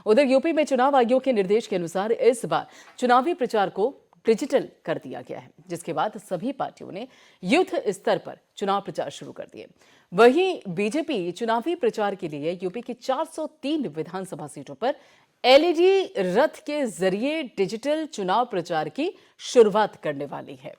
उधर यूपी में चुनाव आयोग के निर्देश के अनुसार इस बार चुनावी प्रचार को डिजिटल कर दिया गया है, जिसके बाद सभी पार्टियों ने युद्ध स्तर पर चुनाव प्रचार शुरू कर दिए। वहीं बीजेपी चुनावी प्रचार के लिए यूपी की 403 विधानसभा सीटों पर एलईडी रथ के जरिए डिजिटल चुनाव प्रचार की शुरुआत करने वाली है।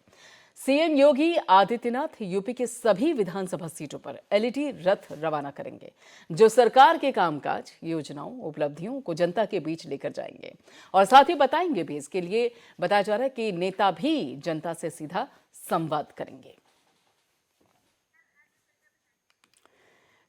सीएम योगी आदित्यनाथ यूपी के सभी विधानसभा सीटों पर एलईडी रथ रवाना करेंगे, जो सरकार के कामकाज, योजनाओं, उपलब्धियों को जनता के बीच लेकर जाएंगे और साथ ही बताएंगे भी। इसके लिए बताया जा रहा है कि नेता भी जनता से सीधा संवाद करेंगे।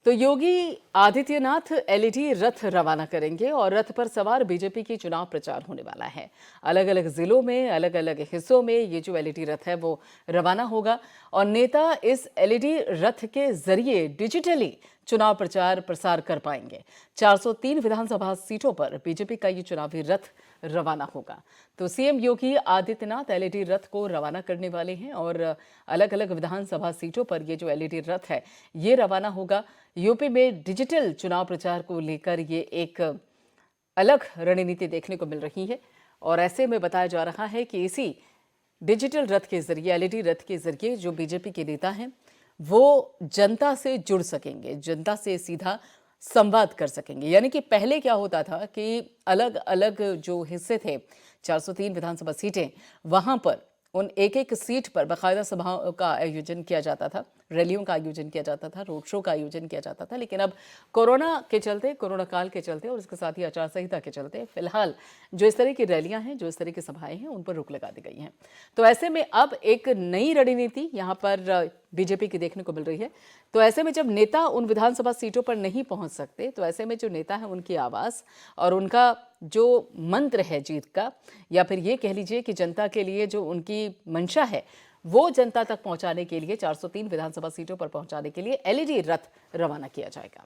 तो योगी आदित्यनाथ एलईडी रथ रवाना करेंगे और रथ पर सवार बीजेपी की चुनाव प्रचार होने वाला है। अलग अलग जिलों में, अलग अलग हिस्सों में ये जो एलईडी रथ है वो रवाना होगा और नेता इस एलईडी रथ के जरिए डिजिटली चुनाव प्रचार प्रसार कर पाएंगे। 403 विधानसभा सीटों पर बीजेपी का ये चुनावी रथ रवाना होगा। तो सीएम योगी आदित्यनाथ एलईडी रथ को रवाना करने वाले हैं और अलग अलग विधानसभा सीटों पर ये जो एलईडी रथ है ये रवाना होगा। यूपी में डिजिटल चुनाव प्रचार को लेकर ये एक अलग रणनीति देखने को मिल रही है और ऐसे में बताया जा रहा है कि इसी डिजिटल रथ के जरिए, एलईडी रथ के जरिए जो बीजेपी के नेता हैं वो जनता से जुड़ सकेंगे, जनता से सीधा संवाद कर सकेंगे। यानी कि पहले क्या होता था कि अलग अलग जो हिस्से थे, 403 विधानसभा सीटें, वहां पर उन एक एक सीट पर बाकायदा सभाओं का आयोजन किया जाता था, रैलियों का आयोजन किया जाता था, रोड शो का आयोजन किया जाता था। लेकिन अब कोरोना के चलते, कोरोना काल के चलते और इसके साथ ही आचार संहिता के चलते फिलहाल जो इस तरह की रैलियां हैं, जो इस तरह की सभाएं हैं, उन पर रोक लगा दी गई है। तो ऐसे में अब एक नई रणनीति यहाँ पर बीजेपी की देखने को मिल रही है। तो ऐसे में जब नेता उन विधानसभा सीटों पर नहीं पहुंच सकते, तो ऐसे में जो नेता है उनकी आवाज़ और उनका जो मंत्र है जीत का, या फिर ये कह लीजिए कि जनता के लिए जो उनकी मंशा है वो जनता तक पहुंचाने के लिए 403 विधानसभा सीटों पर पहुंचाने के लिए एलईडी रथ रवाना किया जाएगा।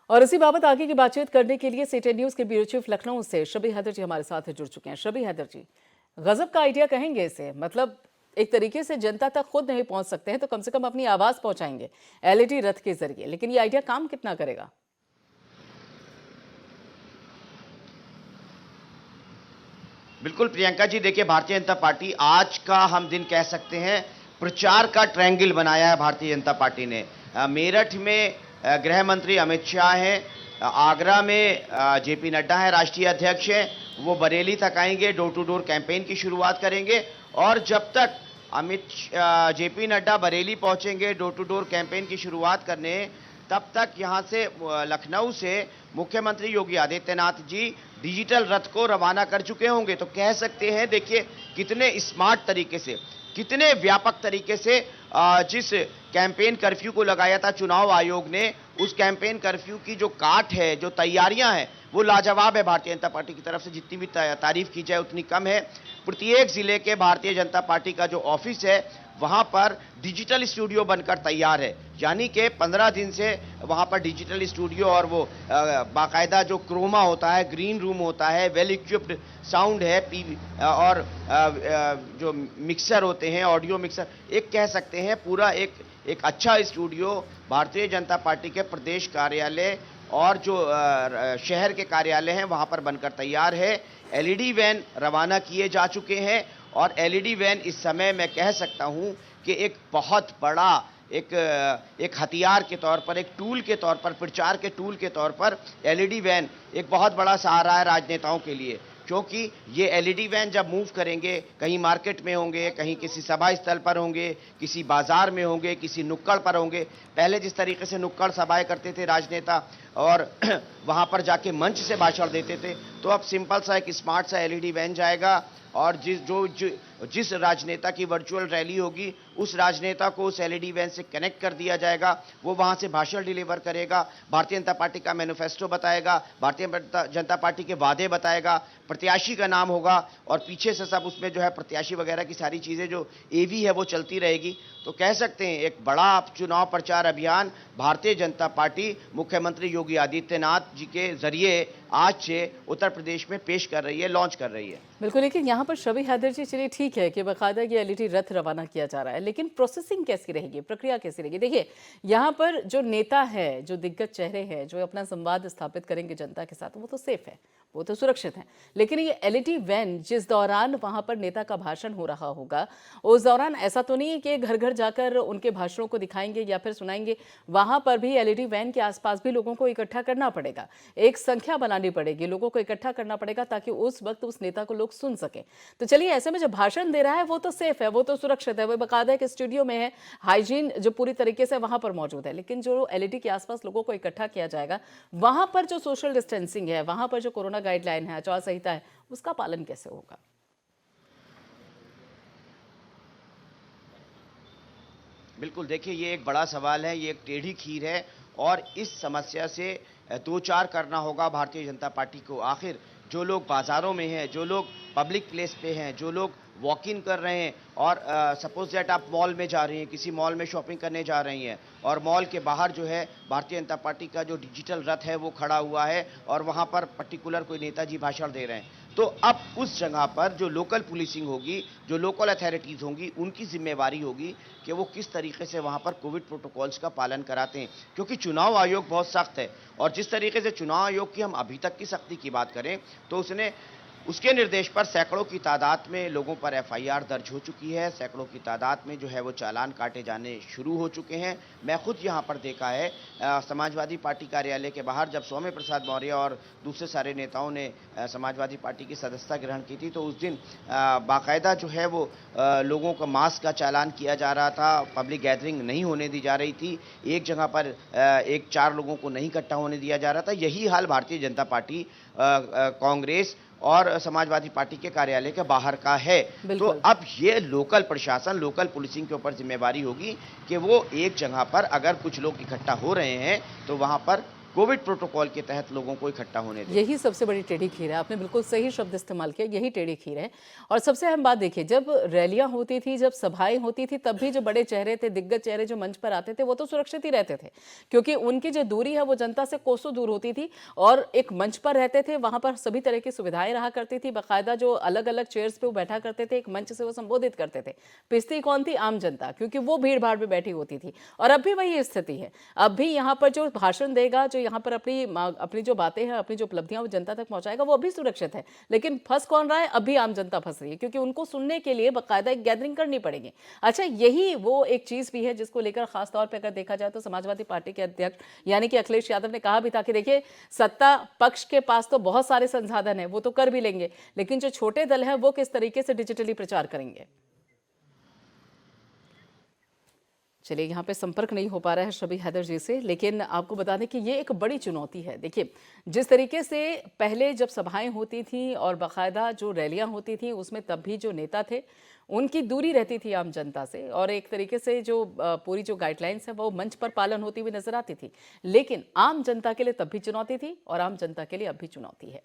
और इसी बाबत आगे की बातचीत करने के लिए सीटेन न्यूज के ब्यूरो चीफ लखनऊ से शबी हैदर जी हमारे साथ जुड़ चुके हैं। शबी हैदर जी, गजब का आइडिया कहेंगे इसे, मतलब एक तरीके से जनता तक खुद नहीं पहुंच सकते हैं तो कम से कम अपनी आवाज पहुंचाएंगे एलईडी रथ के जरिए, लेकिन ये आइडिया काम कितना करेगा? बिल्कुल प्रियंका जी, देखिए भारतीय जनता पार्टी आज का हम दिन कह सकते हैं प्रचार का ट्रायंगल बनाया है भारतीय जनता पार्टी ने। मेरठ में गृह मंत्री अमित शाह हैं, आगरा में जेपी नड्डा है, राष्ट्रीय अध्यक्ष हैं, वो बरेली तक आएंगे, डोर टू डोर कैंपेन की शुरुआत करेंगे और जब तक जेपी नड्डा बरेली पहुंचेंगे डोर टू डोर कैंपेन की शुरुआत करने, तब तक यहां से लखनऊ से मुख्यमंत्री योगी आदित्यनाथ जी डिजिटल रथ को रवाना कर चुके होंगे। तो कह सकते हैं देखिए कितने स्मार्ट तरीके से, कितने व्यापक तरीके से जिस कैंपेन कर्फ्यू को लगाया था चुनाव आयोग ने, उस कैंपेन कर्फ्यू की जो काट है, जो तैयारियां हैं, वो लाजवाब है। भारतीय जनता पार्टी की तरफ से जितनी भी तारीफ की जाए उतनी कम है। प्रत्येक जिले के भारतीय जनता पार्टी का जो ऑफिस है वहां पर डिजिटल स्टूडियो बनकर तैयार है, यानी कि 15 दिन से वहां पर डिजिटल स्टूडियो और वो बाकायदा जो क्रोमा होता है, ग्रीन रूम होता है, वेल इक्विप्ड साउंड है, और जो मिक्सर होते हैं, ऑडियो मिक्सर, एक कह सकते हैं पूरा एक अच्छा स्टूडियो भारतीय जनता पार्टी के प्रदेश कार्यालय और जो शहर के कार्यालय हैं वहां पर बनकर तैयार है। एलईडी वैन रवाना किए जा चुके हैं और एलईडी वैन इस समय मैं कह सकता हूं कि एक बहुत बड़ा एक हथियार के तौर पर, एक टूल के तौर पर, प्रचार के टूल के तौर पर एलईडी वैन एक बहुत बड़ा सहारा है राजनेताओं के लिए, क्योंकि ये एलईडी वैन जब मूव करेंगे, कहीं मार्केट में होंगे, कहीं किसी सभा स्थल पर होंगे, किसी बाजार में होंगे, किसी नुक्कड़ पर होंगे। पहले जिस तरीके से नुक्कड़ सभाएं करते थे राजनेता और वहां पर जाके मंच से भाषण देते थे, तो अब सिंपल सा एक स्मार्ट सा एलईडी वैन जाएगा और जिस राजनेता की वर्चुअल रैली होगी उस राजनेता को उस एलईडी वैन से कनेक्ट कर दिया जाएगा। वो वहां से भाषण डिलीवर करेगा, भारतीय जनता पार्टी का मैनिफेस्टो बताएगा, भारतीय जनता पार्टी के वादे बताएगा, प्रत्याशी का नाम होगा और पीछे से सब उसमें जो है प्रत्याशी वगैरह की सारी चीजें जो एवी है वो चलती रहेगी। तो कह सकते हैं एक बड़ा चुनाव प्रचार अभियान भारतीय जनता पार्टी मुख्यमंत्री योगी आदित्यनाथ जी के जरिए आज से उत्तर प्रदेश में पेश कर रही है, लॉन्च कर रही है। बिल्कुल, लेकिन यहाँ पर शबी हैदर जी, चलिए ठीक है कि बाकायदा ये एलईडी रथ रवाना किया जा रहा है, लेकिन प्रोसेसिंग कैसी रहेगी, प्रक्रिया कैसी रहेगी? देखिए, यहाँ पर जो नेता है, जो दिग्गज चेहरे हैं, जो अपना संवाद स्थापित करेंगे जनता के साथ, वो तो सेफ है, वो तो सुरक्षित है। लेकिन ये एलईडी वैन जिस दौरान वहाँ पर नेता का भाषण हो रहा होगा, उस दौरान ऐसा तो नहीं है कि घर घर जाकर उनके भाषणों को दिखाएंगे या फिर सुनाएंगे। वहाँ पर भी एलईडी वैन के आसपास भी लोगों को इकट्ठा करना पड़ेगा, एक संख्या बनानी पड़ेगी, लोगों को इकट्ठा करना पड़ेगा ताकि उस वक्त उस नेता को लोग सुन सके। तो चलिए, ऐसे में जो भाषण दे रहा है वो तो सेफ है, वो तो सुरक्षित है, वो बकायदा एक स्टूडियो में है, हाइजीन जो पूरी तरीके से वहां पर मौजूद है। लेकिन जो एलईडी के आसपास लोगों को इकट्ठा किया जाएगा, वहां पर जो सोशल डिस्टेंसिंग है, वहां पर जो कोरोना गाइडलाइन है, आचार संहिता है, उसका पालन कैसे होगा? बिल्कुल, देखिए ये एक बड़ा सवाल है, ये एक टेढ़ी खीर है और इस समस्या से दो चार करना होगा भारतीय जनता पार्टी को। आखिर जो लोग बाज़ारों में हैं, जो लोग पब्लिक प्लेस पे हैं, जो लोग वॉक इन कर रहे हैं और सपोज़ दैट आप मॉल में जा रही हैं, किसी मॉल में शॉपिंग करने जा रही हैं और मॉल के बाहर जो है भारतीय जनता पार्टी का जो डिजिटल रथ है वो खड़ा हुआ है और वहाँ पर पर्टिकुलर कोई नेताजी भाषण दे रहे हैं। तो अब उस जगह पर जो लोकल पुलिसिंग होगी, जो लोकल अथॉरिटीज़ होंगी, उनकी जिम्मेवारी होगी कि वो किस तरीके से वहाँ पर कोविड प्रोटोकॉल्स का पालन कराते हैं। क्योंकि चुनाव आयोग बहुत सख्त है और जिस तरीके से चुनाव आयोग की हम अभी तक की सख्ती की बात करें तो उसके निर्देश पर सैकड़ों की तादाद में लोगों पर एफआईआर दर्ज हो चुकी है, सैकड़ों की तादाद में जो है वो चालान काटे जाने शुरू हो चुके हैं। मैं खुद यहाँ पर देखा है समाजवादी पार्टी कार्यालय के बाहर जब सौम्य प्रसाद मौर्य और दूसरे सारे नेताओं ने समाजवादी पार्टी की सदस्यता ग्रहण की थी तो उस दिन बाकायदा जो है वो लोगों का मास्क का चालान किया जा रहा था, पब्लिक गैदरिंग नहीं होने दी जा रही थी, एक जगह पर एक चार लोगों को नहीं इकट्ठा होने दिया जा रहा था। यही हाल भारतीय जनता पार्टी, कांग्रेस और समाजवादी पार्टी के कार्यालय के बाहर का है। तो अब ये लोकल प्रशासन, लोकल पुलिसिंग के ऊपर जिम्मेवारी होगी कि वो एक जगह पर अगर कुछ लोग इकट्ठा हो रहे हैं तो वहां पर कोविड प्रोटोकॉल के तहत लोगों को इकट्ठा होने दें। यही सबसे बड़ी टेढ़ी खीर है, आपने बिल्कुल सही शब्द इस्तेमाल किया, यही टेढ़ी खीर है। और सबसे अहम बात देखिए, जब रैलियां होती थी, जब सभाएं होती थी, तब भी जो बड़े चेहरे थे, दिग्गज चेहरे जो मंच पर आते थे, वो तो सुरक्षित ही रहते थे, क्योंकि उनकी जो दूरी है वो जनता से कोसों दूर होती थी और एक मंच पर रहते थे, वहां पर सभी तरह की सुविधाएं रहा करती थी, बाकायदा जो अलग अलग चेयर्स पे वो बैठा करते थे, एक मंच से वो संबोधित करते थे। पिसती कौन थी? आम जनता, क्योंकि वो भीड़ भाड़ में बैठी होती थी। और अब भी वही स्थिति है। अब भी यहाँ पर जो भाषण देगा, जो यहाँ पर अपनी जो बातें हैं, अपनी जो उपलब्धियां वो जनता तक पहुंचाएगा, वो अभी सुरक्षित है। लेकिन फंस कौन रहा है? अभी आम जनता फंस रही है, क्योंकि उनको सुनने के लिए बाकायदा एक गैदरिंग करनी पड़ेगी। अच्छा, यही वो एक चीज भी है जिसको लेकर खास तौर पर अगर देखा जाए तो समाजवादी पार्टी के अध्यक्ष यानी कि अखिलेश यादव ने कहा भी था कि देखिए, सत्ता पक्ष के पास तो बहुत सारे संसाधन है, वो तो कर भी लेंगे, लेकिन जो छोटे दल है वो किस तरीके से डिजिटली प्रचार करेंगे। चलिए, यहाँ पे संपर्क नहीं हो पा रहा है शबी हैदर जी से, लेकिन आपको बता दें कि ये एक बड़ी चुनौती है। देखिए, जिस तरीके से पहले जब सभाएं होती थी और बाकायदा जो रैलियां होती थी, उसमें तब भी जो नेता थे उनकी दूरी रहती थी आम जनता से और एक तरीके से जो पूरी जो गाइडलाइंस है वो मंच पर पालन होती हुई नजर आती थी। लेकिन आम जनता के लिए तब भी चुनौती थी और आम जनता के लिए अब भी चुनौती है।